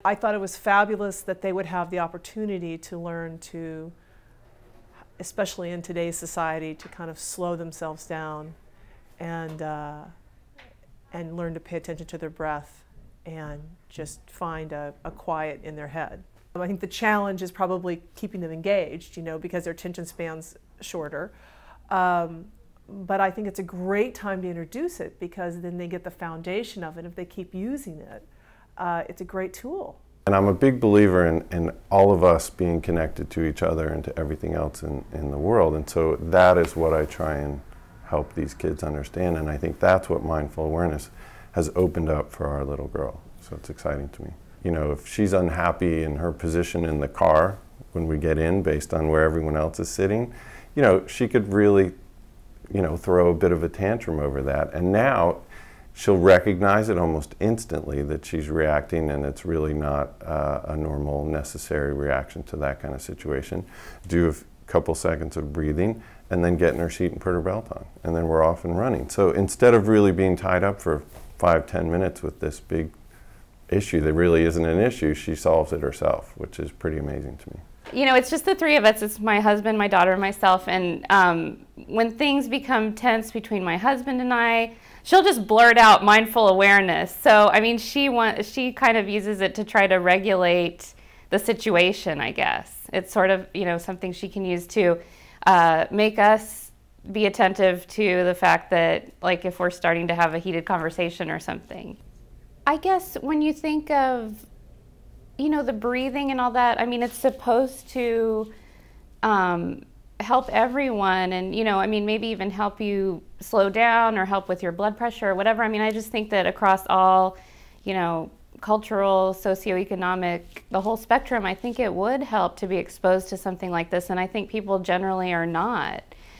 I thought it was fabulous that they would have the opportunity to learn to, especially in today's society, to kind of slow themselves down and learn to pay attention to their breath and just find a quiet in their head. I think the challenge is probably keeping them engaged, because their attention span's shorter. But I think it's a great time to introduce it because then they get the foundation of it. If they keep using it, it's a great tool. And I'm a big believer in all of us being connected to each other and to everything else in the world. And so that is what I try and help these kids understand. And I think that's what mindful awareness has opened up for our little girl. So it's exciting to me. If she's unhappy in her position in the car when we get in based on where everyone else is sitting, she could really, throw a bit of a tantrum over that. And now she'll recognize it almost instantly that she's reacting and it's really not a normal, necessary reaction to that kind of situation. Do a couple seconds of breathing and then get in her seat and put her belt on. And then we're off and running. So instead of really being tied up for 5-10 minutes with this big issue that really isn't an issue, she solves it herself, which is pretty amazing to me. It's just the three of us. It's my husband, my daughter, and myself. And when things become tense between my husband and I, she'll just blurt out mindful awareness. So, she kind of uses it to try to regulate the situation, I guess. It's sort of, something she can use to make us be attentive to the fact that, like, if we're starting to have a heated conversation or something. I guess when you think of, the breathing and all that, it's supposed to help everyone and, maybe even help you slow down or help with your blood pressure or whatever. I just think that across all, cultural, socioeconomic, the whole spectrum, I think it would help to be exposed to something like this. And I think people generally are not.